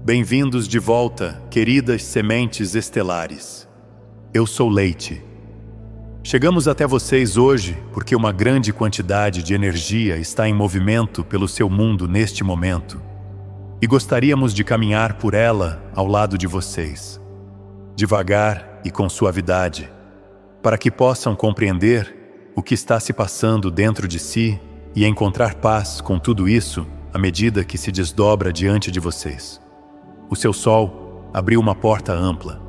Bem-vindos de volta, queridas sementes estelares. Eu sou Leite. Chegamos até vocês hoje porque uma grande quantidade de energia está em movimento pelo seu mundo neste momento e gostaríamos de caminhar por ela ao lado de vocês, devagar e com suavidade, para que possam compreender o que está se passando dentro de si e encontrar paz com tudo isso à medida que se desdobra diante de vocês. O seu sol abriu uma porta ampla.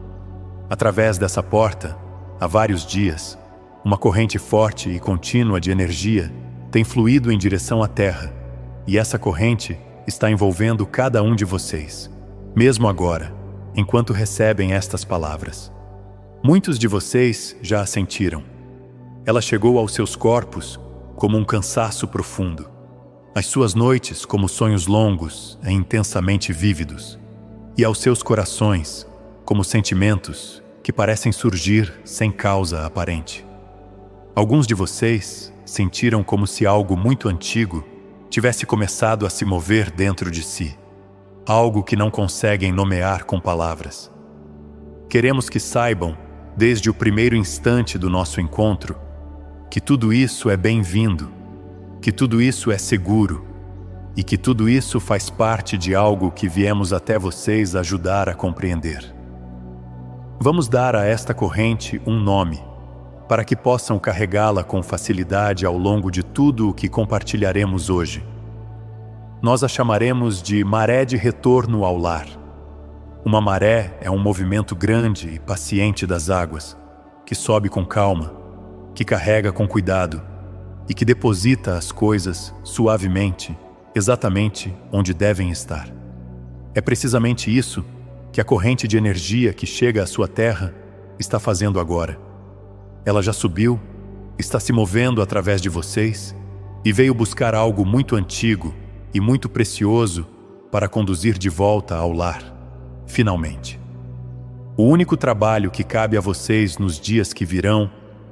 Através dessa porta, há vários dias, uma corrente forte e contínua de energia tem fluído em direção à Terra, e essa corrente está envolvendo cada um de vocês, mesmo agora, enquanto recebem estas palavras. Muitos de vocês já a sentiram. Ela chegou aos seus corpos como um cansaço profundo, às suas noites como sonhos longos e intensamente vívidos, e aos seus corações como sentimentos que parecem surgir sem causa aparente. Alguns de vocês sentiram como se algo muito antigo tivesse começado a se mover dentro de si, algo que não conseguem nomear com palavras. Queremos que saibam, desde o primeiro instante do nosso encontro, que tudo isso é bem-vindo, que tudo isso é seguro e que tudo isso faz parte de algo que viemos até vocês ajudar a compreender. Vamos dar a esta corrente um nome, para que possam carregá-la com facilidade ao longo de tudo o que compartilharemos hoje. Nós a chamaremos de maré de retorno ao lar. Uma maré é um movimento grande e paciente das águas, que sobe com calma, que carrega com cuidado e que deposita as coisas suavemente, exatamente onde devem estar. É precisamente isso que a corrente de energia que chega à sua terra está fazendo agora. Ela já subiu, está se movendo através de vocês e veio buscar algo muito antigo e muito precioso para conduzir de volta ao lar, finalmente. O único trabalho que cabe a vocês nos dias que virão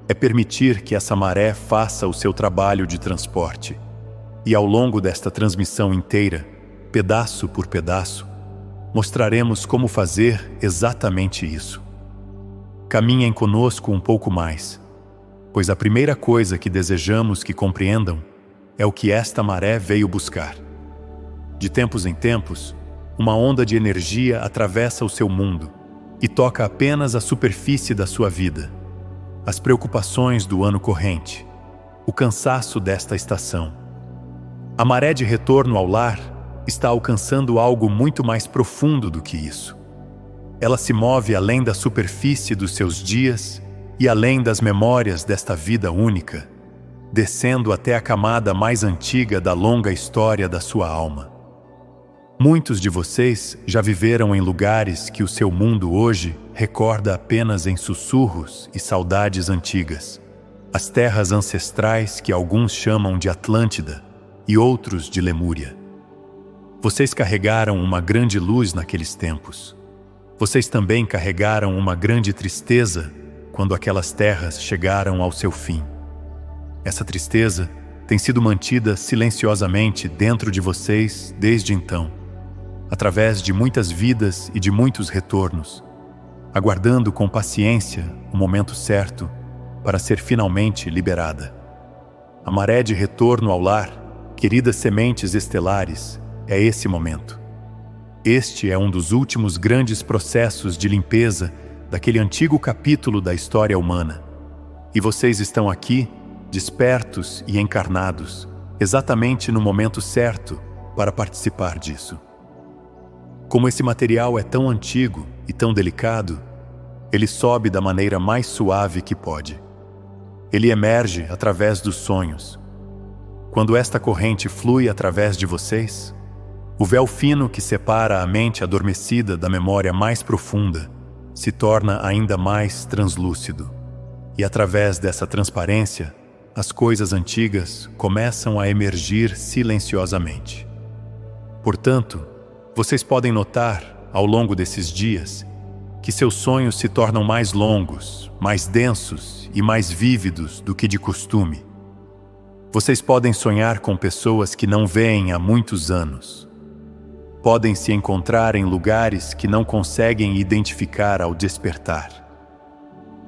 é permitir que essa maré faça o seu trabalho de transporte. E ao longo desta transmissão inteira, pedaço por pedaço, mostraremos como fazer exatamente isso. Caminhem conosco um pouco mais, pois a primeira coisa que desejamos que compreendam é o que esta maré veio buscar. De tempos em tempos, uma onda de energia atravessa o seu mundo e toca apenas a superfície da sua vida. As preocupações do ano corrente, o cansaço desta estação. A maré de retorno ao lar está alcançando algo muito mais profundo do que isso. Ela se move além da superfície dos seus dias e além das memórias desta vida única, descendo até a camada mais antiga da longa história da sua alma. Muitos de vocês já viveram em lugares que o seu mundo hoje recorda apenas em sussurros e saudades antigas. As terras ancestrais que alguns chamam de Atlântida e outros de Lemúria. Vocês carregaram uma grande luz naqueles tempos. Vocês também carregaram uma grande tristeza quando aquelas terras chegaram ao seu fim. Essa tristeza tem sido mantida silenciosamente dentro de vocês desde então, através de muitas vidas e de muitos retornos, aguardando com paciência o momento certo para ser finalmente liberada. A maré de retorno ao lar, queridas sementes estelares, é esse momento. Este é um dos últimos grandes processos de limpeza daquele antigo capítulo da história humana. E vocês estão aqui, despertos e encarnados, exatamente no momento certo para participar disso. Como esse material é tão antigo e tão delicado, ele sobe da maneira mais suave que pode. Ele emerge através dos sonhos. Quando esta corrente flui através de vocês, o véu fino que separa a mente adormecida da memória mais profunda se torna ainda mais translúcido. E através dessa transparência, as coisas antigas começam a emergir silenciosamente. Portanto, vocês podem notar, ao longo desses dias, que seus sonhos se tornam mais longos, mais densos e mais vívidos do que de costume. Vocês podem sonhar com pessoas que não veem há muitos anos. Podem se encontrar em lugares que não conseguem identificar ao despertar.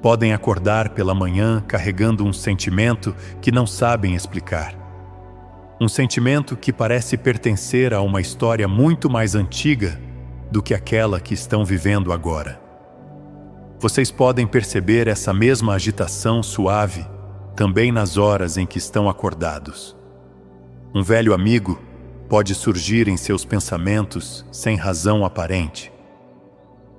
Podem acordar pela manhã carregando um sentimento que não sabem explicar. Um sentimento que parece pertencer a uma história muito mais antiga do que aquela que estão vivendo agora. Vocês podem perceber essa mesma agitação suave também nas horas em que estão acordados. Um velho amigo pode surgir em seus pensamentos sem razão aparente.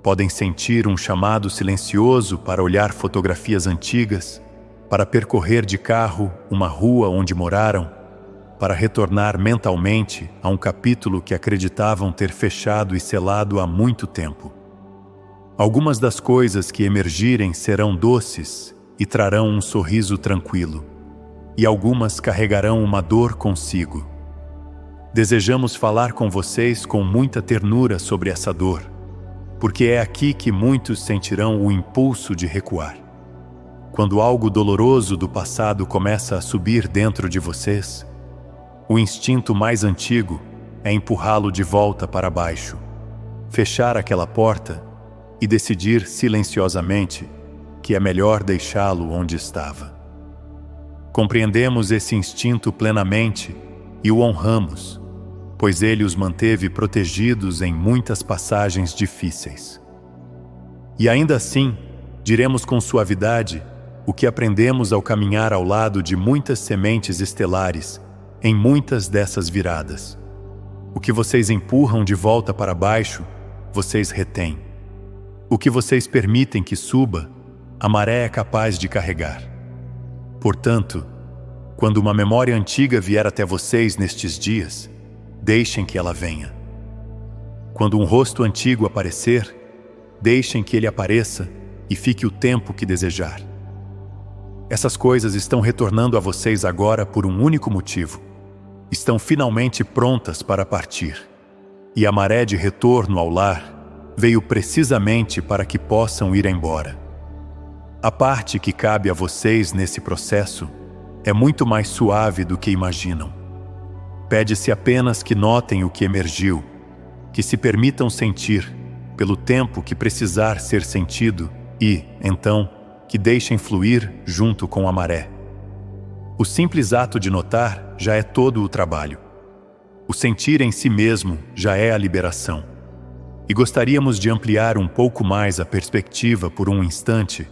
Podem sentir um chamado silencioso para olhar fotografias antigas, para percorrer de carro uma rua onde moraram, para retornar mentalmente a um capítulo que acreditavam ter fechado e selado há muito tempo. Algumas das coisas que emergirem serão doces e trarão um sorriso tranquilo, e algumas carregarão uma dor consigo. Desejamos falar com vocês com muita ternura sobre essa dor, porque é aqui que muitos sentirão o impulso de recuar. Quando algo doloroso do passado começa a subir dentro de vocês, o instinto mais antigo é empurrá-lo de volta para baixo, fechar aquela porta e decidir silenciosamente que é melhor deixá-lo onde estava. Compreendemos esse instinto plenamente e o honramos, pois ele os manteve protegidos em muitas passagens difíceis. E ainda assim, diremos com suavidade o que aprendemos ao caminhar ao lado de muitas sementes estelares em muitas dessas viradas. O que vocês empurram de volta para baixo, vocês retêm. O que vocês permitem que suba, a maré é capaz de carregar. Portanto, quando uma memória antiga vier até vocês nestes dias, deixem que ela venha. Quando um rosto antigo aparecer, deixem que ele apareça e fique o tempo que desejar. Essas coisas estão retornando a vocês agora por um único motivo. Estão finalmente prontas para partir. E a maré de retorno ao lar veio precisamente para que possam ir embora. A parte que cabe a vocês nesse processo é muito mais suave do que imaginam. Pede-se apenas que notem o que emergiu, que se permitam sentir pelo tempo que precisar ser sentido e, então, que deixem fluir junto com a maré. O simples ato de notar já é todo o trabalho. O sentir em si mesmo já é a liberação. E gostaríamos de ampliar um pouco mais a perspectiva por um instante,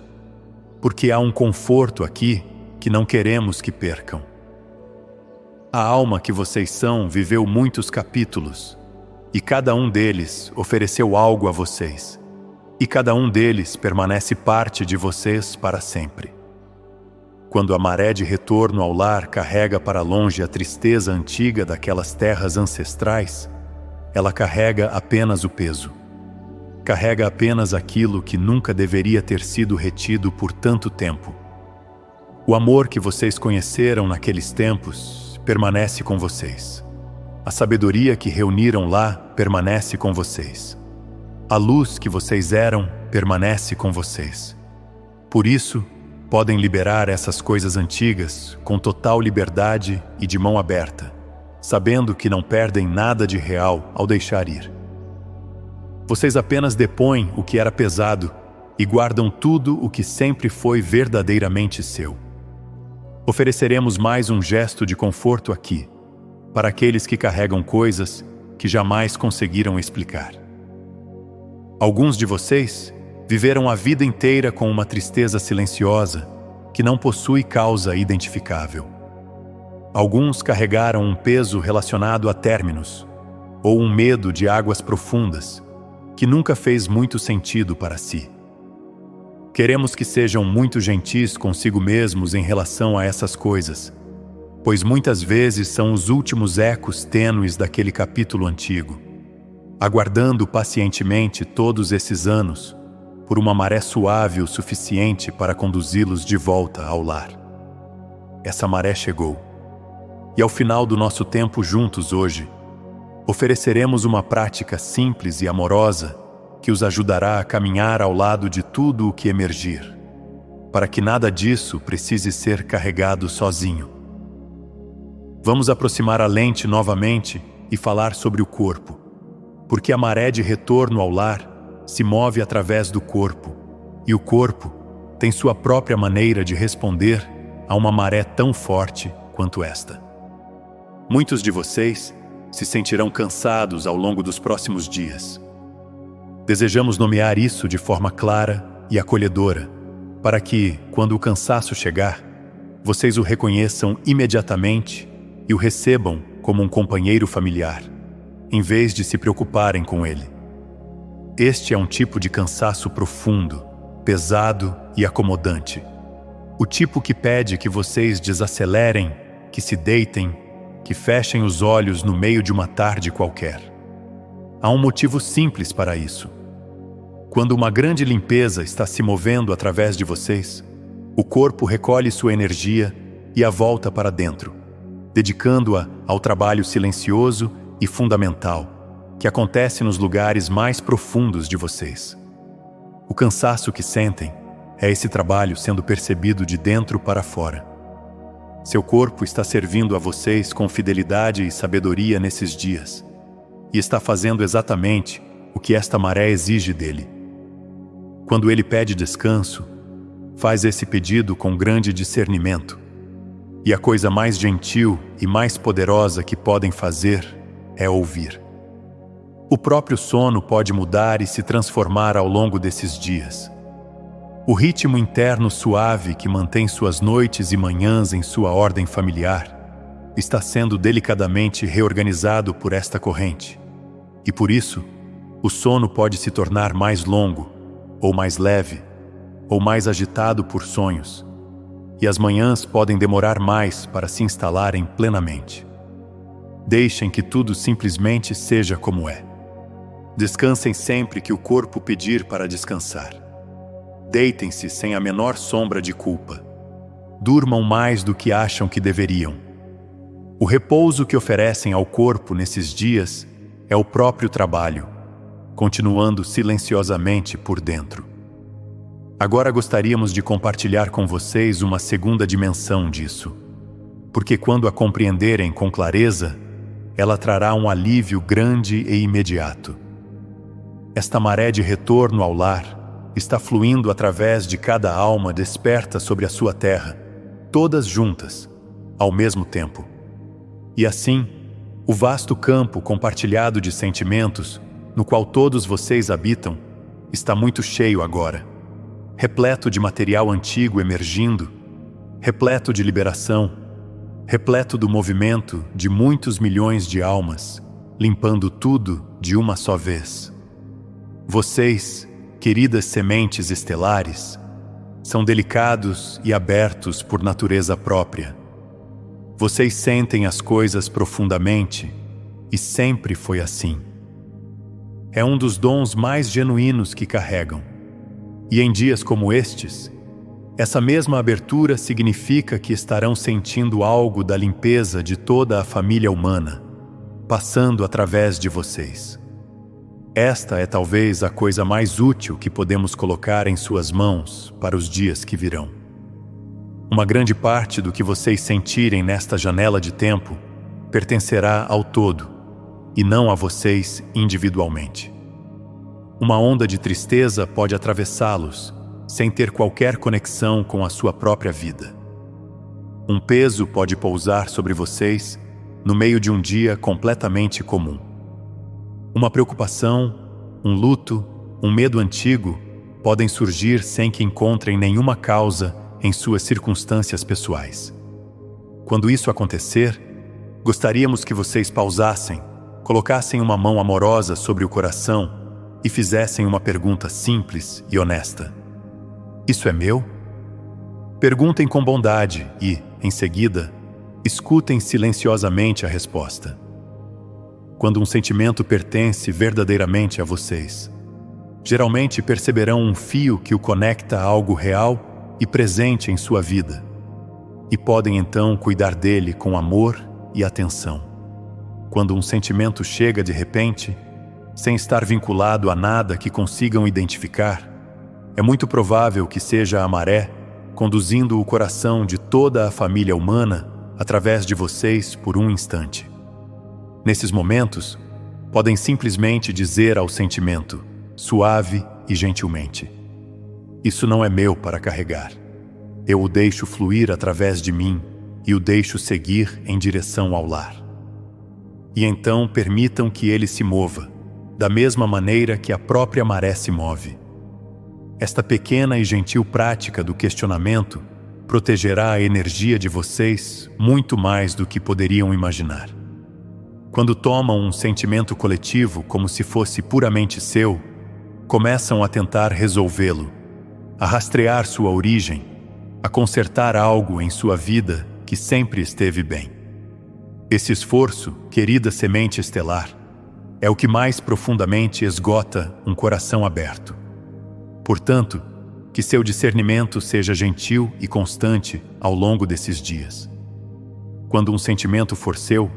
porque há um conforto aqui que não queremos que percam. A alma que vocês são viveu muitos capítulos, e cada um deles ofereceu algo a vocês, e cada um deles permanece parte de vocês para sempre. Quando a maré de retorno ao lar carrega para longe a tristeza antiga daquelas terras ancestrais, ela carrega apenas o peso. Carrega apenas aquilo que nunca deveria ter sido retido por tanto tempo. O amor que vocês conheceram naqueles tempos permanece com vocês. A sabedoria que reuniram lá permanece com vocês. A luz que vocês eram permanece com vocês. Por isso, podem liberar essas coisas antigas com total liberdade e de mão aberta, sabendo que não perdem nada de real ao deixar ir. Vocês apenas depõem o que era pesado e guardam tudo o que sempre foi verdadeiramente seu. Ofereceremos mais um gesto de conforto aqui, para aqueles que carregam coisas que jamais conseguiram explicar. Alguns de vocês viveram a vida inteira com uma tristeza silenciosa que não possui causa identificável. Alguns carregaram um peso relacionado a términos, ou um medo de águas profundas, que nunca fez muito sentido para si. Queremos que sejam muito gentis consigo mesmos em relação a essas coisas, pois muitas vezes são os últimos ecos tênues daquele capítulo antigo, aguardando pacientemente todos esses anos por uma maré suave o suficiente para conduzi-los de volta ao lar. Essa maré chegou, e ao final do nosso tempo juntos hoje, ofereceremos uma prática simples e amorosa que os ajudará a caminhar ao lado de tudo o que emergir, para que nada disso precise ser carregado sozinho. Vamos aproximar a lente novamente e falar sobre o corpo, porque a maré de retorno ao lar se move através do corpo, e o corpo tem sua própria maneira de responder a uma maré tão forte quanto esta. Muitos de vocês se sentirão cansados ao longo dos próximos dias. Desejamos nomear isso de forma clara e acolhedora, para que, quando o cansaço chegar, vocês o reconheçam imediatamente e o recebam como um companheiro familiar, em vez de se preocuparem com ele. Este é um tipo de cansaço profundo, pesado e acomodante. O tipo que pede que vocês desacelerem, que se deitem, que fechem os olhos no meio de uma tarde qualquer. Há um motivo simples para isso. Quando uma grande limpeza está se movendo através de vocês, o corpo recolhe sua energia e a volta para dentro, dedicando-a ao trabalho silencioso e fundamental que acontece nos lugares mais profundos de vocês. O cansaço que sentem é esse trabalho sendo percebido de dentro para fora. Seu corpo está servindo a vocês com fidelidade e sabedoria nesses dias, e está fazendo exatamente o que esta maré exige dele. Quando ele pede descanso, faz esse pedido com grande discernimento, e a coisa mais gentil e mais poderosa que podem fazer é ouvir. O próprio sono pode mudar e se transformar ao longo desses dias. O ritmo interno suave que mantém suas noites e manhãs em sua ordem familiar está sendo delicadamente reorganizado por esta corrente, e por isso, o sono pode se tornar mais longo, ou mais leve, ou mais agitado por sonhos, e as manhãs podem demorar mais para se instalarem plenamente. Deixem que tudo simplesmente seja como é. Descansem sempre que o corpo pedir para descansar. Deitem-se sem a menor sombra de culpa. Durmam mais do que acham que deveriam. O repouso que oferecem ao corpo nesses dias é o próprio trabalho, continuando silenciosamente por dentro. Agora gostaríamos de compartilhar com vocês uma segunda dimensão disso, porque quando a compreenderem com clareza, ela trará um alívio grande e imediato. Esta maré de retorno ao lar está fluindo através de cada alma desperta sobre a sua terra, todas juntas, ao mesmo tempo. E assim, o vasto campo compartilhado de sentimentos, no qual todos vocês habitam, está muito cheio agora, repleto de material antigo emergindo, repleto de liberação, repleto do movimento de muitos milhões de almas, limpando tudo de uma só vez. Vocês, queridas sementes estelares, são delicados e abertos por natureza própria. Vocês sentem as coisas profundamente e sempre foi assim. É um dos dons mais genuínos que carregam. E em dias como estes, essa mesma abertura significa que estarão sentindo algo da limpeza de toda a família humana, passando através de vocês. Esta é talvez a coisa mais útil que podemos colocar em suas mãos para os dias que virão. Uma grande parte do que vocês sentirem nesta janela de tempo pertencerá ao todo, e não a vocês individualmente. Uma onda de tristeza pode atravessá-los, sem ter qualquer conexão com a sua própria vida. Um peso pode pousar sobre vocês no meio de um dia completamente comum. Uma preocupação, um luto, um medo antigo podem surgir sem que encontrem nenhuma causa em suas circunstâncias pessoais. Quando isso acontecer, gostaríamos que vocês pausassem, colocassem uma mão amorosa sobre o coração e fizessem uma pergunta simples e honesta. Isso é meu? Perguntem com bondade e, em seguida, escutem silenciosamente a resposta. Quando um sentimento pertence verdadeiramente a vocês, geralmente perceberão um fio que o conecta a algo real e presente em sua vida, e podem então cuidar dele com amor e atenção. Quando um sentimento chega de repente, sem estar vinculado a nada que consigam identificar, é muito provável que seja a maré conduzindo o coração de toda a família humana através de vocês por um instante. Nesses momentos, podem simplesmente dizer ao sentimento, suave e gentilmente: isso não é meu para carregar. Eu o deixo fluir através de mim e o deixo seguir em direção ao lar. E então permitam que ele se mova, da mesma maneira que a própria maré se move. Esta pequena e gentil prática do questionamento protegerá a energia de vocês muito mais do que poderiam imaginar. Quando tomam um sentimento coletivo como se fosse puramente seu, começam a tentar resolvê-lo, a rastrear sua origem, a consertar algo em sua vida que sempre esteve bem. Esse esforço, querida semente estelar, é o que mais profundamente esgota um coração aberto. Portanto, que seu discernimento seja gentil e constante ao longo desses dias. Quando um sentimento for seu,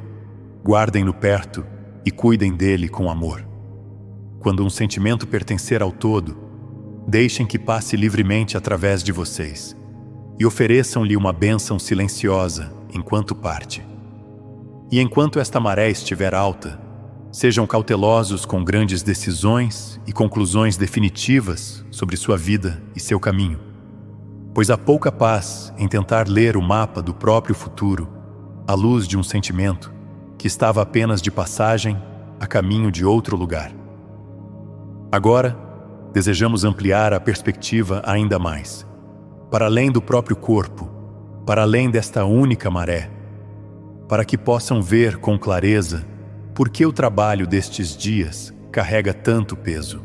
guardem-no perto e cuidem dele com amor. Quando um sentimento pertencer ao todo, deixem que passe livremente através de vocês e ofereçam-lhe uma bênção silenciosa enquanto parte. E enquanto esta maré estiver alta, sejam cautelosos com grandes decisões e conclusões definitivas sobre sua vida e seu caminho, pois há pouca paz em tentar ler o mapa do próprio futuro à luz de um sentimento que estava apenas de passagem a caminho de outro lugar. Agora, desejamos ampliar a perspectiva ainda mais, para além do próprio corpo, para além desta única maré, para que possam ver com clareza por que o trabalho destes dias carrega tanto peso.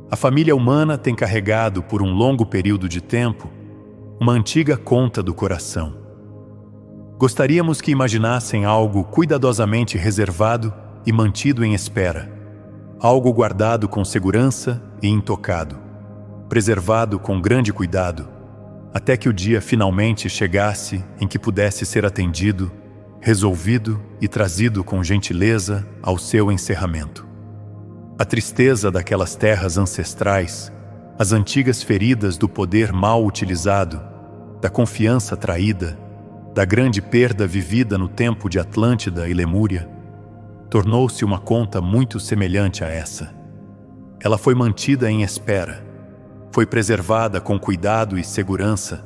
A família humana tem carregado por um longo período de tempo uma antiga conta do coração. Gostaríamos que imaginassem algo cuidadosamente reservado e mantido em espera, algo guardado com segurança e intocado, preservado com grande cuidado, até que o dia finalmente chegasse em que pudesse ser atendido, resolvido e trazido com gentileza ao seu encerramento. A tristeza daquelas terras ancestrais, as antigas feridas do poder mal utilizado, da confiança traída, da grande perda vivida no tempo de Atlântida e Lemúria, tornou-se uma conta muito semelhante a essa. Ela foi mantida em espera, foi preservada com cuidado e segurança,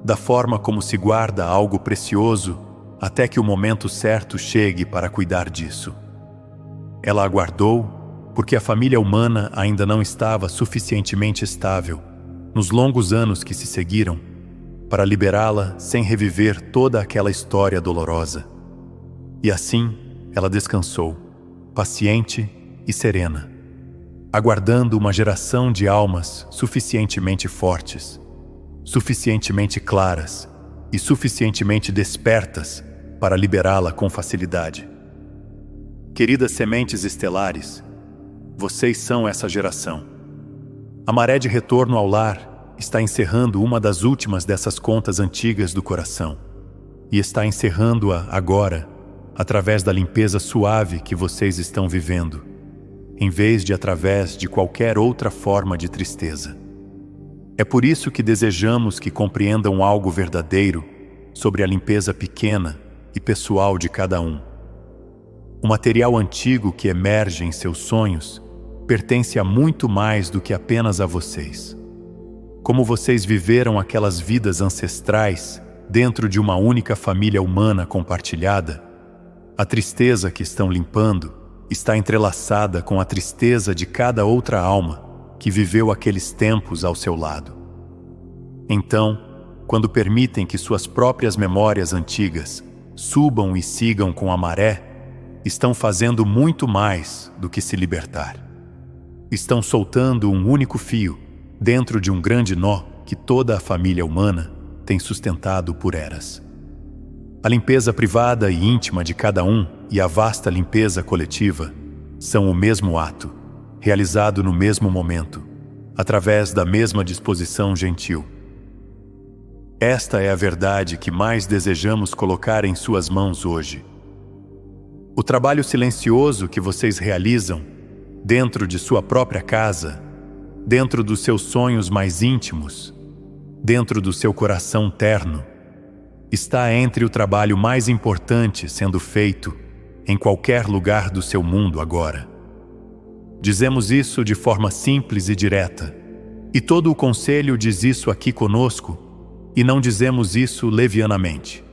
da forma como se guarda algo precioso até que o momento certo chegue para cuidar disso. Ela aguardou porque a família humana ainda não estava suficientemente estável, nos longos anos que se seguiram, para liberá-la sem reviver toda aquela história dolorosa. E assim, ela descansou, paciente e serena, aguardando uma geração de almas suficientemente fortes, suficientemente claras e suficientemente despertas para liberá-la com facilidade. Queridas sementes estelares, vocês são essa geração. A maré de retorno ao lar está encerrando uma das últimas dessas contas antigas do coração, e está encerrando-a agora, através da limpeza suave que vocês estão vivendo, em vez de através de qualquer outra forma de tristeza. É por isso que desejamos que compreendam algo verdadeiro sobre a limpeza pequena e pessoal de cada um. O material antigo que emerge em seus sonhos pertence a muito mais do que apenas a vocês. Como vocês viveram aquelas vidas ancestrais dentro de uma única família humana compartilhada, a tristeza que estão limpando está entrelaçada com a tristeza de cada outra alma que viveu aqueles tempos ao seu lado. Então, quando permitem que suas próprias memórias antigas subam e sigam com a maré, estão fazendo muito mais do que se libertar. Estão soltando um único fio dentro de um grande nó que toda a família humana tem sustentado por eras. A limpeza privada e íntima de cada um e a vasta limpeza coletiva são o mesmo ato, realizado no mesmo momento, através da mesma disposição gentil. Esta é a verdade que mais desejamos colocar em suas mãos hoje. O trabalho silencioso que vocês realizam dentro de sua própria casa, dentro dos seus sonhos mais íntimos, dentro do seu coração terno, está entre o trabalho mais importante sendo feito em qualquer lugar do seu mundo agora. Dizemos isso de forma simples e direta, e todo o conselho diz isso aqui conosco, e não dizemos isso levianamente.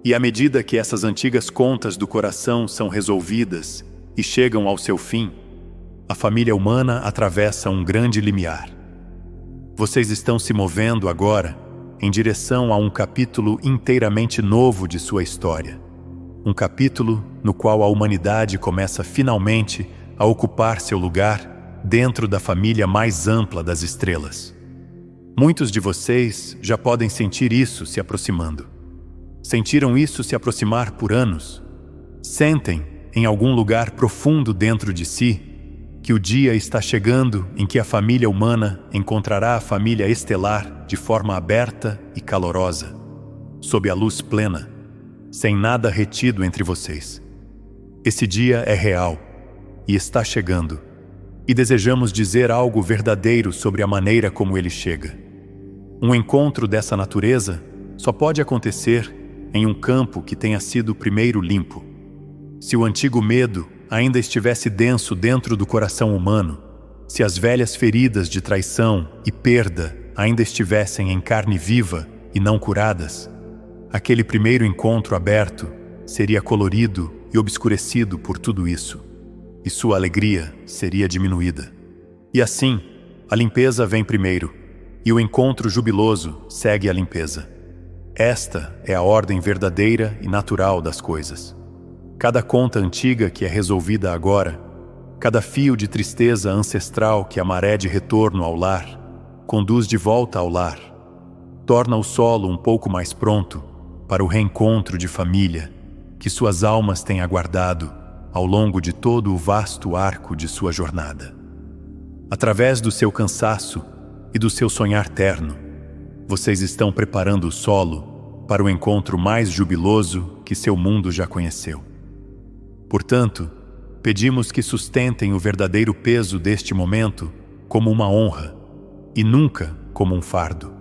E à medida que essas antigas contas do coração são resolvidas e chegam ao seu fim, a família humana atravessa um grande limiar. Vocês estão se movendo agora em direção a um capítulo inteiramente novo de sua história. Um capítulo no qual a humanidade começa finalmente a ocupar seu lugar dentro da família mais ampla das estrelas. Muitos de vocês já podem sentir isso se aproximando. Sentiram isso se aproximar por anos. Sentem, em algum lugar profundo dentro de si, que o dia está chegando em que a família humana encontrará a família estelar de forma aberta e calorosa, sob a luz plena, sem nada retido entre vocês. Esse dia é real e está chegando, e desejamos dizer algo verdadeiro sobre a maneira como ele chega. Um encontro dessa natureza só pode acontecer em um campo que tenha sido primeiro limpo. Se o antigo medo ainda estivesse denso dentro do coração humano, se as velhas feridas de traição e perda ainda estivessem em carne viva e não curadas, aquele primeiro encontro aberto seria colorido e obscurecido por tudo isso, e sua alegria seria diminuída. E assim, a limpeza vem primeiro, e o encontro jubiloso segue a limpeza. Esta é a ordem verdadeira e natural das coisas. Cada conta antiga que é resolvida agora, cada fio de tristeza ancestral que a maré de retorno ao lar conduz de volta ao lar, torna o solo um pouco mais pronto para o reencontro de família que suas almas têm aguardado ao longo de todo o vasto arco de sua jornada. Através do seu cansaço e do seu sonhar terno, vocês estão preparando o solo para o encontro mais jubiloso que seu mundo já conheceu. Portanto, pedimos que sustentem o verdadeiro peso deste momento como uma honra e nunca como um fardo.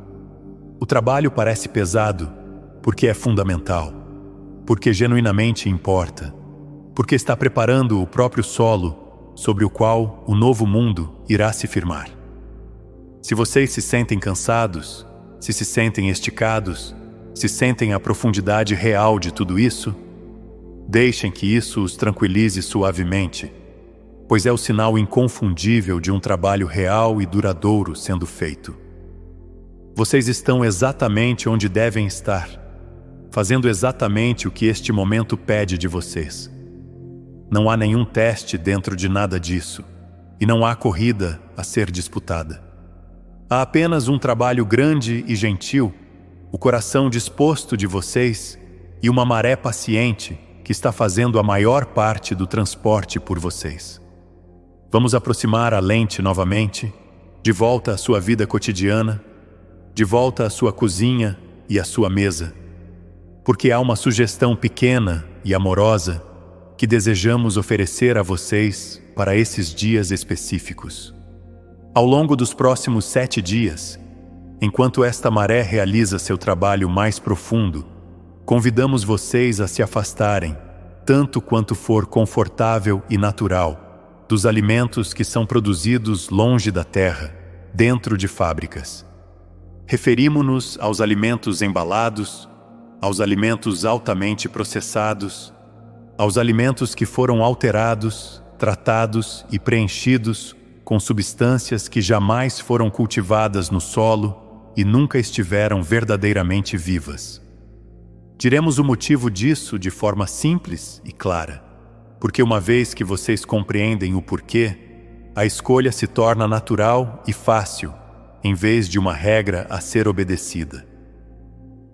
O trabalho parece pesado porque é fundamental, porque genuinamente importa, porque está preparando o próprio solo sobre o qual o novo mundo irá se firmar. Se vocês se sentem cansados, se sentem esticados, se sentem a profundidade real de tudo isso, deixem que isso os tranquilize suavemente, pois é o sinal inconfundível de um trabalho real e duradouro sendo feito. Vocês estão exatamente onde devem estar, fazendo exatamente o que este momento pede de vocês. Não há nenhum teste dentro de nada disso, e não há corrida a ser disputada. Há apenas um trabalho grande e gentil, o coração disposto de vocês e uma maré paciente que está fazendo a maior parte do transporte por vocês. Vamos aproximar a lente novamente, de volta à sua vida cotidiana, de volta à sua cozinha e à sua mesa, porque há uma sugestão pequena e amorosa que desejamos oferecer a vocês para esses dias específicos. Ao longo dos próximos 7 dias, enquanto esta maré realiza seu trabalho mais profundo, convidamos vocês a se afastarem, tanto quanto for confortável e natural, dos alimentos que são produzidos longe da terra, dentro de fábricas. Referimos-nos aos alimentos embalados, aos alimentos altamente processados, aos alimentos que foram alterados, tratados e preenchidos com substâncias que jamais foram cultivadas no solo e nunca estiveram verdadeiramente vivas. Diremos o motivo disso de forma simples e clara, porque uma vez que vocês compreendem o porquê, a escolha se torna natural e fácil, em vez de uma regra a ser obedecida.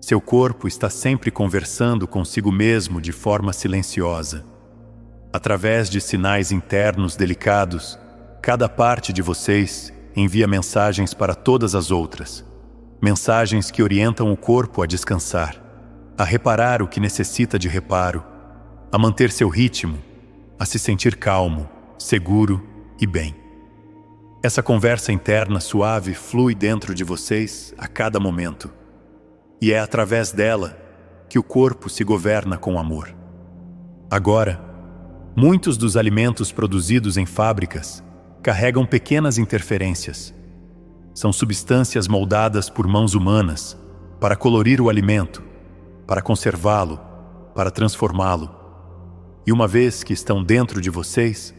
Seu corpo está sempre conversando consigo mesmo de forma silenciosa. Através de sinais internos delicados, cada parte de vocês envia mensagens para todas as outras, mensagens que orientam o corpo a descansar, a reparar o que necessita de reparo, a manter seu ritmo, a se sentir calmo, seguro e bem. Essa conversa interna suave flui dentro de vocês a cada momento, e é através dela que o corpo se governa com amor. Agora, Muitos dos alimentos produzidos em fábricas carregam pequenas interferências. São substâncias moldadas por mãos humanas para colorir o alimento, para conservá-lo, para transformá-lo. E uma vez que estão dentro de vocês,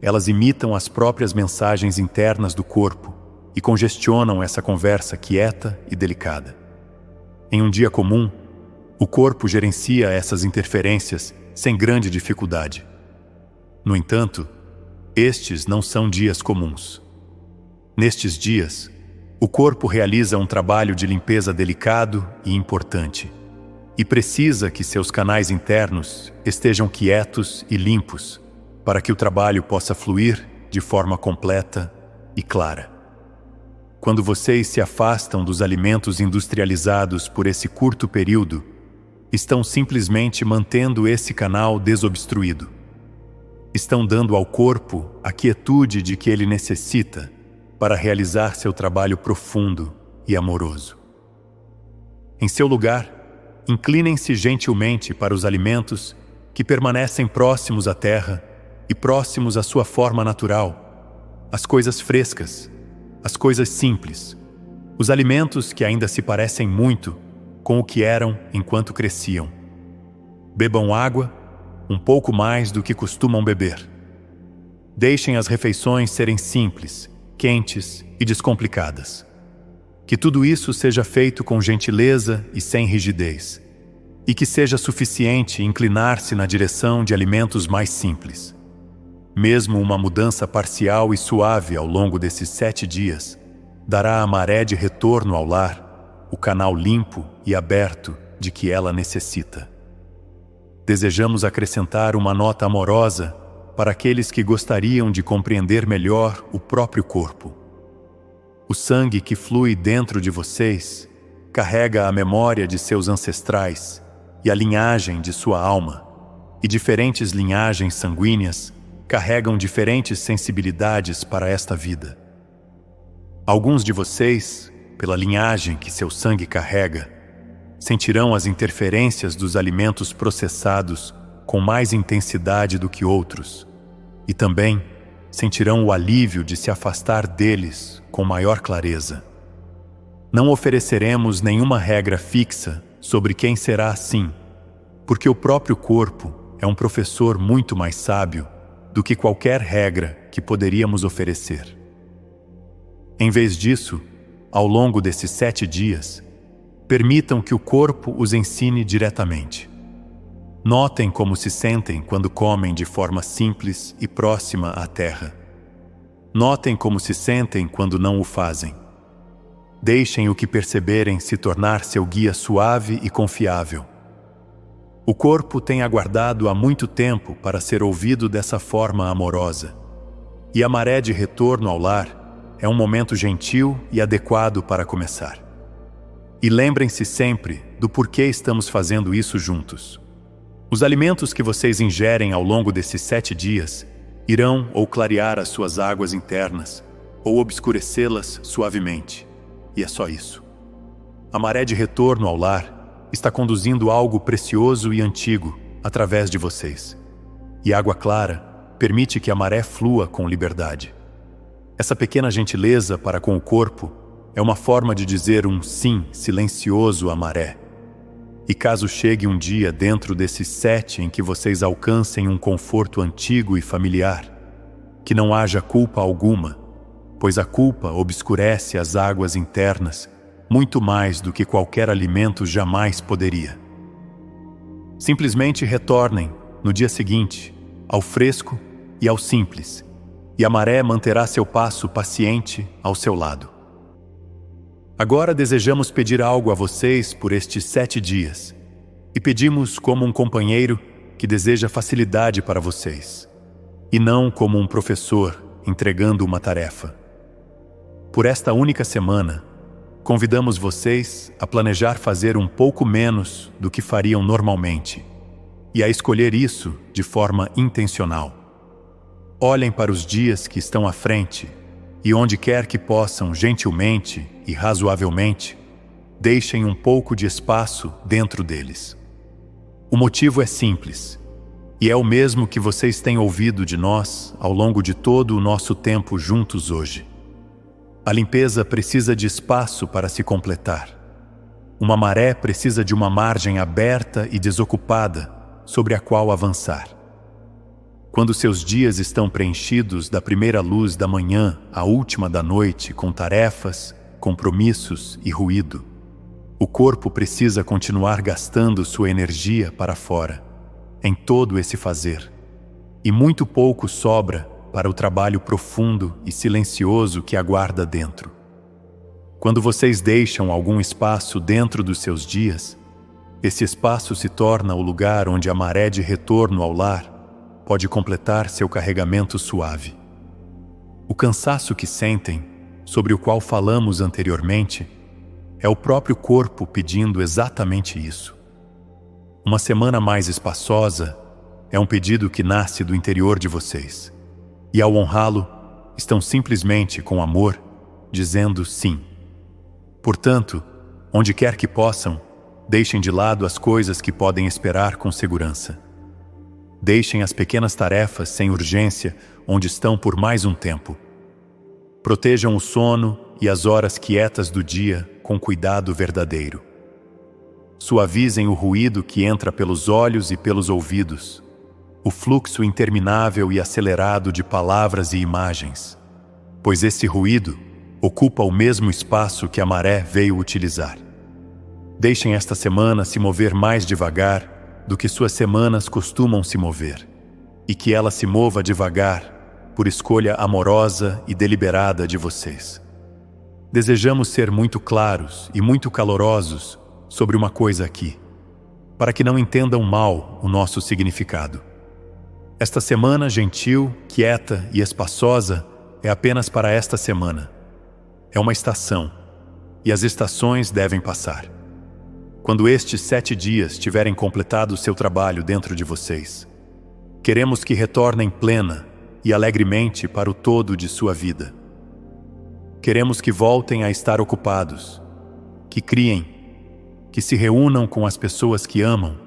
elas imitam as próprias mensagens internas do corpo e congestionam essa conversa quieta e delicada. Em um dia comum, o corpo gerencia essas interferências sem grande dificuldade. No entanto, estes não são dias comuns. Nestes dias, o corpo realiza um trabalho de limpeza delicado e importante, e precisa que seus canais internos estejam quietos e limpos para que o trabalho possa fluir de forma completa e clara. Quando vocês se afastam dos alimentos industrializados por esse curto período, estão simplesmente mantendo esse canal desobstruído. Estão dando ao corpo a quietude de que ele necessita para realizar seu trabalho profundo e amoroso. Em seu lugar, inclinem-se gentilmente para os alimentos que permanecem próximos à terra e próximos à sua forma natural, as coisas frescas, as coisas simples, os alimentos que ainda se parecem muito com o que eram enquanto cresciam. Bebam água, um pouco mais do que costumam beber. Deixem as refeições serem simples, quentes e descomplicadas. Que tudo isso seja feito com gentileza e sem rigidez, e que seja suficiente inclinar-se na direção de alimentos mais simples. Mesmo uma mudança parcial e suave ao longo desses 7 dias dará à maré de retorno ao lar o canal limpo e aberto de que ela necessita. Desejamos acrescentar uma nota amorosa para aqueles que gostariam de compreender melhor o próprio corpo. O sangue que flui dentro de vocês carrega a memória de seus ancestrais e a linhagem de sua alma, e diferentes linhagens sanguíneas carregam diferentes sensibilidades para esta vida. Alguns de vocês, pela linhagem que seu sangue carrega, sentirão as interferências dos alimentos processados com mais intensidade do que outros, e também sentirão o alívio de se afastar deles com maior clareza. Não ofereceremos nenhuma regra fixa sobre quem será assim, porque o próprio corpo é um professor muito mais sábio do que qualquer regra que poderíamos oferecer. Em vez disso, ao longo desses 7 dias, permitam que o corpo os ensine diretamente. Notem como se sentem quando comem de forma simples e próxima à terra. Notem como se sentem quando não o fazem. Deixem o que perceberem se tornar seu guia suave e confiável. O corpo tem aguardado há muito tempo para ser ouvido dessa forma amorosa, e a maré de retorno ao lar é um momento gentil e adequado para começar. E lembrem-se sempre do porquê estamos fazendo isso juntos. Os alimentos que vocês ingerem ao longo desses 7 dias irão ou clarear as suas águas internas, ou obscurecê-las suavemente. E é só isso. A maré de retorno ao lar está conduzindo algo precioso e antigo através de vocês. E água clara permite que a maré flua com liberdade. Essa pequena gentileza para com o corpo é uma forma de dizer um sim silencioso à maré. E caso chegue um dia dentro desses 7 em que vocês alcancem um conforto antigo e familiar, que não haja culpa alguma, pois a culpa obscurece as águas internas muito mais do que qualquer alimento jamais poderia. Simplesmente retornem, no dia seguinte, ao fresco e ao simples, e a maré manterá seu passo paciente ao seu lado. Agora desejamos pedir algo a vocês por estes 7 dias, e pedimos como um companheiro que deseja facilidade para vocês, e não como um professor entregando uma tarefa. Por esta única semana, convidamos vocês a planejar fazer um pouco menos do que fariam normalmente, e a escolher isso de forma intencional. Olhem para os dias que estão à frente, e onde quer que possam, gentilmente e razoavelmente, deixem um pouco de espaço dentro deles. O motivo é simples, E é o mesmo que vocês têm ouvido de nós ao longo de todo o nosso tempo juntos hoje. A limpeza precisa de espaço para se completar. Uma maré precisa de uma margem aberta e desocupada sobre a qual avançar. Quando seus dias estão preenchidos da primeira luz da manhã à última da noite com tarefas, compromissos e ruído, o corpo precisa continuar gastando sua energia para fora, em todo esse fazer, e muito pouco sobra para o trabalho profundo e silencioso que aguarda dentro. Quando vocês deixam algum espaço dentro dos seus dias, esse espaço se torna o lugar onde a maré de retorno ao lar pode completar seu carregamento suave. O cansaço que sentem, sobre o qual falamos anteriormente, é o próprio corpo pedindo exatamente isso. Uma semana mais espaçosa é um pedido que nasce do interior de vocês. E ao honrá-lo, estão simplesmente, com amor, dizendo sim. Portanto, onde quer que possam, deixem de lado as coisas que podem esperar com segurança. Deixem as pequenas tarefas sem urgência onde estão por mais um tempo. Protejam o sono e as horas quietas do dia com cuidado verdadeiro. Suavizem o ruído que entra pelos olhos e pelos ouvidos, o fluxo interminável e acelerado de palavras e imagens, pois esse ruído ocupa o mesmo espaço que a maré veio utilizar. Deixem esta semana se mover mais devagar do que suas semanas costumam se mover, e que ela se mova devagar por escolha amorosa e deliberada de vocês. Desejamos ser muito claros e muito calorosos sobre uma coisa aqui, para que não entendam mal o nosso significado. Esta semana gentil, quieta e espaçosa é apenas para esta semana. É uma estação, e as estações devem passar. Quando estes 7 dias tiverem completado seu trabalho dentro de vocês, queremos que retornem plena e alegremente para o todo de sua vida. Queremos que voltem a estar ocupados, que criem, que se reúnam com as pessoas que amam,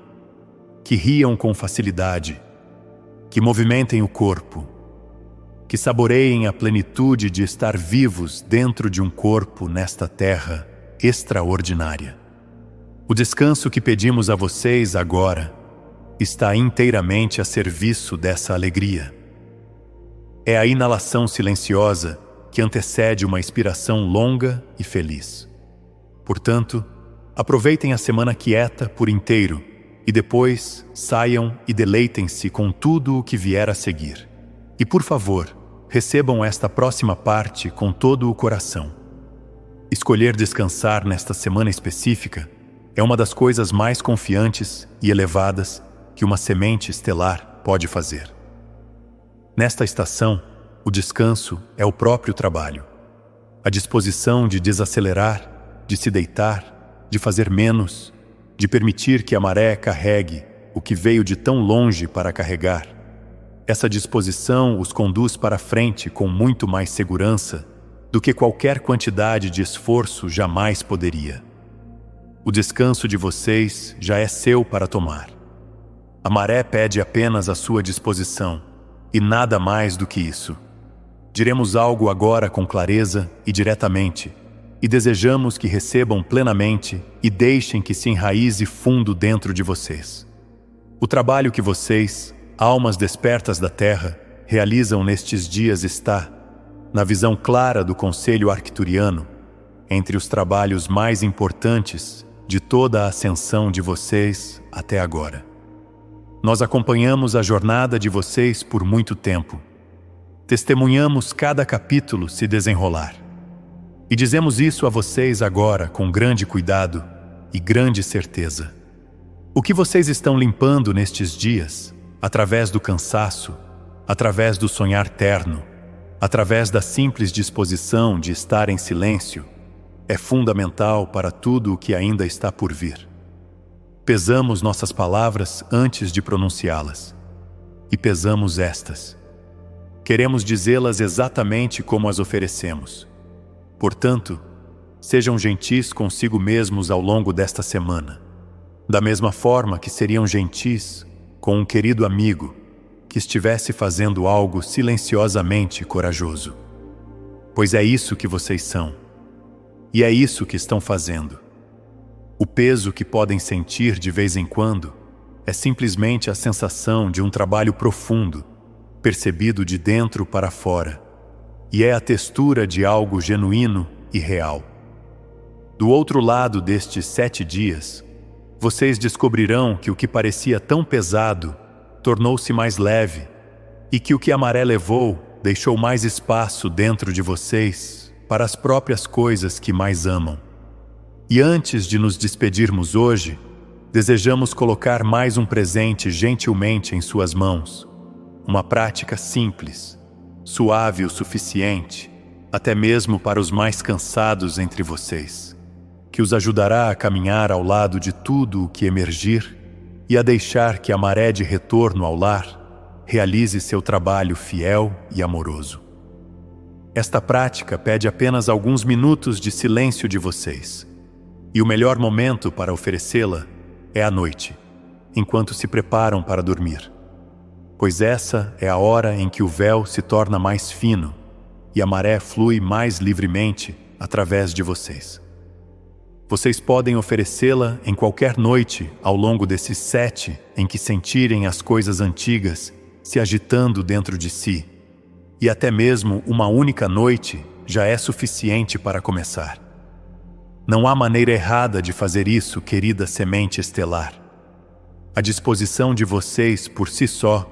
que riam com facilidade, que movimentem o corpo, que saboreiem a plenitude de estar vivos dentro de um corpo nesta terra extraordinária. O descanso que pedimos a vocês agora está inteiramente a serviço dessa alegria. É a inalação silenciosa que antecede uma expiração longa e feliz. Portanto, aproveitem a semana quieta por inteiro e depois saiam e deleitem-se com tudo o que vier a seguir. E por favor, recebam esta próxima parte com todo o coração. Escolher descansar nesta semana específica é uma das coisas mais confiantes e elevadas que uma semente estelar pode fazer. Nesta estação, o descanso é o próprio trabalho. A disposição de desacelerar, de se deitar, de fazer menos, de permitir que a maré carregue o que veio de tão longe para carregar. Essa disposição os conduz para frente com muito mais segurança do que qualquer quantidade de esforço jamais poderia. O descanso de vocês já é seu para tomar. A maré pede apenas a sua disposição, e nada mais do que isso. Diremos algo agora com clareza e diretamente, e desejamos que recebam plenamente e deixem que se enraize fundo dentro de vocês. O trabalho que vocês, almas despertas da terra, realizam nestes dias está, na visão clara do Conselho Arcturiano, entre os trabalhos mais importantes de toda a ascensão de vocês até agora. Nós acompanhamos a jornada de vocês por muito tempo. Testemunhamos cada capítulo se desenrolar. E dizemos isso a vocês agora com grande cuidado e grande certeza. O que vocês estão limpando nestes dias, através do cansaço, através do sonhar terno, através da simples disposição de estar em silêncio, é fundamental para tudo o que ainda está por vir. Pesamos nossas palavras antes de pronunciá-las. E pesamos estas. Queremos dizê-las exatamente como as oferecemos. Portanto, sejam gentis consigo mesmos ao longo desta semana, da mesma forma que seriam gentis com um querido amigo que estivesse fazendo algo silenciosamente corajoso. Pois é isso que vocês são. E é isso que estão fazendo. O peso que podem sentir de vez em quando é simplesmente a sensação de um trabalho profundo, percebido de dentro para fora, e é a textura de algo genuíno e real. Do outro lado destes 7 dias, vocês descobrirão que o que parecia tão pesado tornou-se mais leve e que o que a maré levou deixou mais espaço dentro de vocês para as próprias coisas que mais amam. E antes de nos despedirmos hoje, desejamos colocar mais um presente gentilmente em suas mãos. Uma prática simples, suave o suficiente, até mesmo para os mais cansados entre vocês, que os ajudará a caminhar ao lado de tudo o que emergir e a deixar que a maré de retorno ao lar realize seu trabalho fiel e amoroso. Esta prática pede apenas alguns minutos de silêncio de vocês, e o melhor momento para oferecê-la é à noite, enquanto se preparam para dormir, pois essa é a hora em que o véu se torna mais fino e a maré flui mais livremente através de vocês. Vocês podem oferecê-la em qualquer noite ao longo desses 7 em que sentirem as coisas antigas se agitando dentro de si, e até mesmo uma única noite já é suficiente para começar. Não há maneira errada de fazer isso, querida semente estelar. A disposição de vocês por si só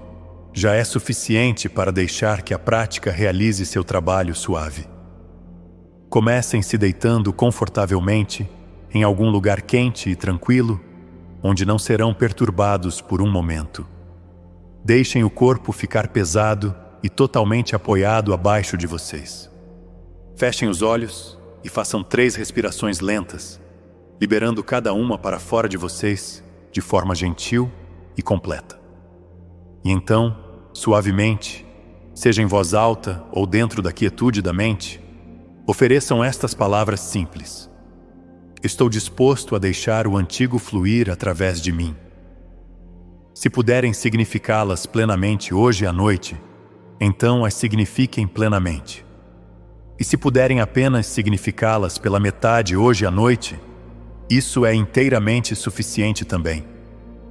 já é suficiente para deixar que a prática realize seu trabalho suave. Comecem se deitando confortavelmente em algum lugar quente e tranquilo, onde não serão perturbados por um momento. Deixem o corpo ficar pesado e totalmente apoiado abaixo de vocês. Fechem os olhos e façam 3 respirações lentas, liberando cada uma para fora de vocês de forma gentil e completa. E então, suavemente, seja em voz alta ou dentro da quietude da mente, ofereçam estas palavras simples: estou disposto a deixar o antigo fluir através de mim. Se puderem significá-las plenamente hoje à noite, então as signifiquem plenamente. E se puderem apenas significá-las pela metade hoje à noite, isso é inteiramente suficiente também,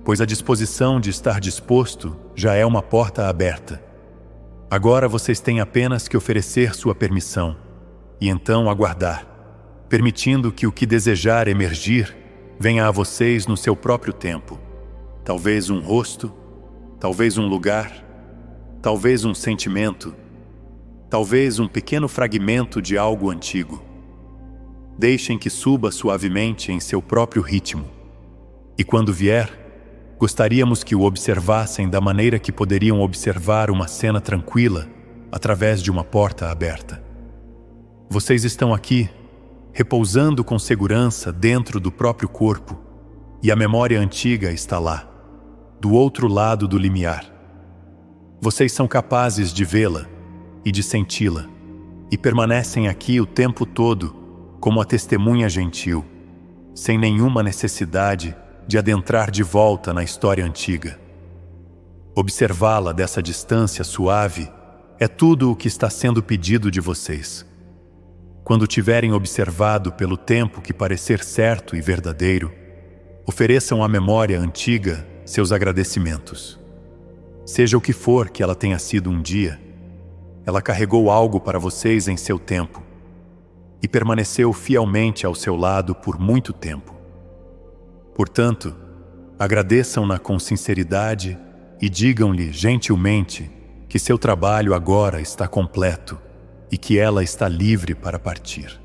pois a disposição de estar disposto já é uma porta aberta. Agora vocês têm apenas que oferecer sua permissão, e então aguardar, permitindo que o que desejar emergir venha a vocês no seu próprio tempo. Talvez um rosto, talvez um lugar, talvez um sentimento, talvez um pequeno fragmento de algo antigo. Deixem que suba suavemente em seu próprio ritmo. E quando vier, gostaríamos que o observassem da maneira que poderiam observar uma cena tranquila através de uma porta aberta. Vocês estão aqui, repousando com segurança dentro do próprio corpo, e a memória antiga está lá, do outro lado do limiar. Vocês são capazes de vê-la e de senti-la, e permanecem aqui o tempo todo como a testemunha gentil, sem nenhuma necessidade de adentrar de volta na história antiga. Observá-la dessa distância suave é tudo o que está sendo pedido de vocês. Quando tiverem observado pelo tempo que parecer certo e verdadeiro, ofereçam à memória antiga seus agradecimentos. Seja o que for que ela tenha sido um dia, ela carregou algo para vocês em seu tempo e permaneceu fielmente ao seu lado por muito tempo. Portanto, agradeçam-na com sinceridade e digam-lhe gentilmente que seu trabalho agora está completo e que ela está livre para partir.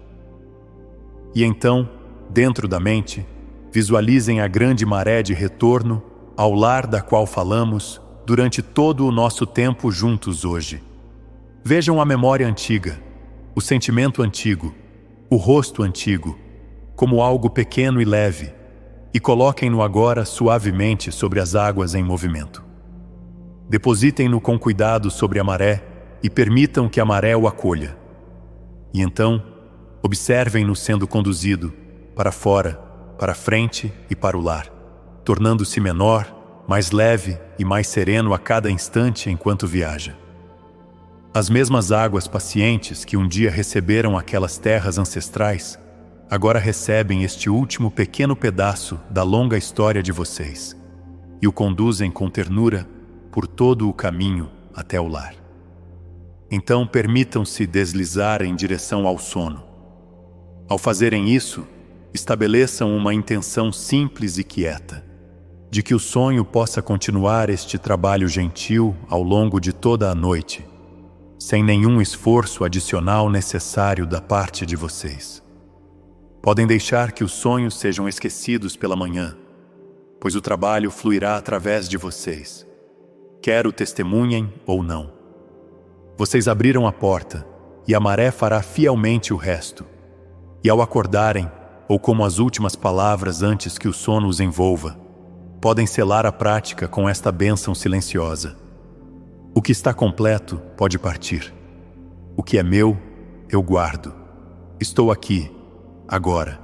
E então, dentro da mente, visualizem a grande maré de retorno ao lar da qual falamos durante todo o nosso tempo juntos hoje. Vejam a memória antiga, o sentimento antigo, o rosto antigo, como algo pequeno e leve, e coloquem-no agora suavemente sobre as águas em movimento. Depositem-no com cuidado sobre a maré e permitam que a maré o acolha. E então, observem-no sendo conduzido para fora, para frente e para o lar, tornando-se menor mais leve e mais sereno a cada instante enquanto viaja. As mesmas águas pacientes que um dia receberam aquelas terras ancestrais, agora recebem este último pequeno pedaço da longa história de vocês e o conduzem com ternura por todo o caminho até o lar. Então permitam-se deslizar em direção ao sono. Ao fazerem isso, estabeleçam uma intenção simples e quieta, de que o sonho possa continuar este trabalho gentil ao longo de toda a noite, sem nenhum esforço adicional necessário da parte de vocês. Podem deixar que os sonhos sejam esquecidos pela manhã, pois o trabalho fluirá através de vocês, quer o testemunhem ou não. Vocês abriram a porta, e a maré fará fielmente o resto. E ao acordarem, ou como as últimas palavras antes que o sono os envolva, podem selar a prática com esta bênção silenciosa. O que está completo pode partir. O que é meu, eu guardo. Estou aqui, agora.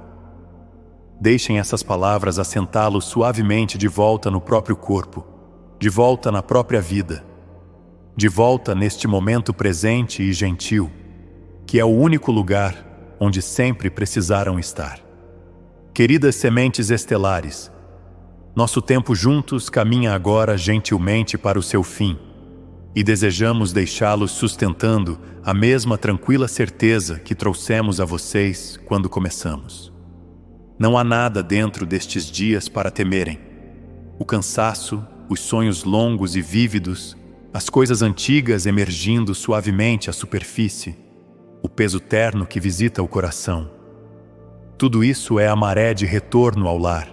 Deixem essas palavras assentá-los suavemente de volta no próprio corpo, de volta na própria vida, de volta neste momento presente e gentil, que é o único lugar onde sempre precisaram estar. Queridas sementes estelares, nosso tempo juntos caminha agora gentilmente para o seu fim, e desejamos deixá-los sustentando a mesma tranquila certeza que trouxemos a vocês quando começamos. Não há nada dentro destes dias para temerem. O cansaço, os sonhos longos e vívidos, as coisas antigas emergindo suavemente à superfície, o peso terno que visita o coração. Tudo isso é a maré de retorno ao lar,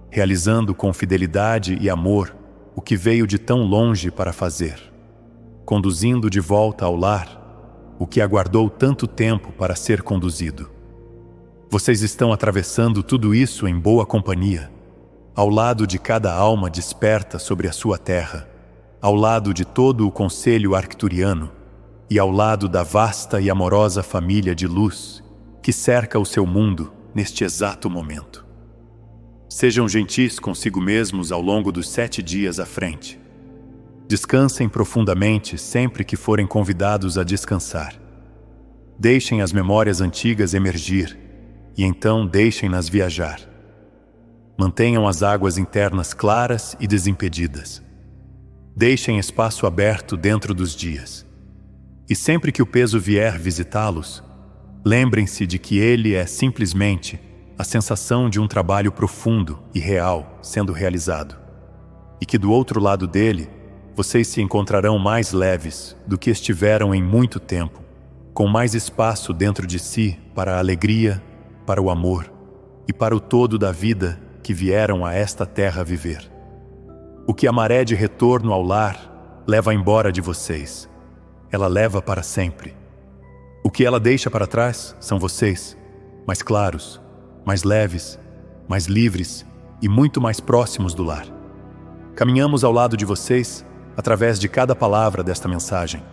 realizando com fidelidade e amor o que veio de tão longe para fazer, conduzindo de volta ao lar o que aguardou tanto tempo para ser conduzido. Vocês estão atravessando tudo isso em boa companhia, ao lado de cada alma desperta sobre a sua terra, ao lado de todo o conselho arcturiano e ao lado da vasta e amorosa família de luz que cerca o seu mundo neste exato momento. Sejam gentis consigo mesmos ao longo dos 7 dias à frente. Descansem profundamente sempre que forem convidados a descansar. Deixem as memórias antigas emergir e então deixem-nas viajar. Mantenham as águas internas claras e desimpedidas. Deixem espaço aberto dentro dos dias. E sempre que o peso vier visitá-los, lembrem-se de que ele é simplesmente a sensação de um trabalho profundo e real sendo realizado, e que do outro lado dele, vocês se encontrarão mais leves do que estiveram em muito tempo, com mais espaço dentro de si para a alegria, para o amor e para o todo da vida que vieram a esta terra viver. O que a maré de retorno ao lar leva embora de vocês, ela leva para sempre. O que ela deixa para trás são vocês, mais claros, mais leves, mais livres e muito mais próximos do lar. Caminhamos ao lado de vocês através de cada palavra desta mensagem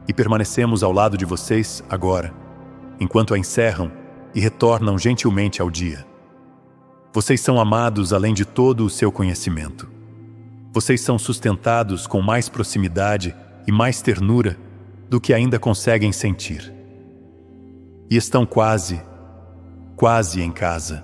e permanecemos ao lado de vocês agora, enquanto a encerram e retornam gentilmente ao dia. Vocês são amados além de todo o seu conhecimento. Vocês são sustentados com mais proximidade e mais ternura do que ainda conseguem sentir. E estão quase em casa.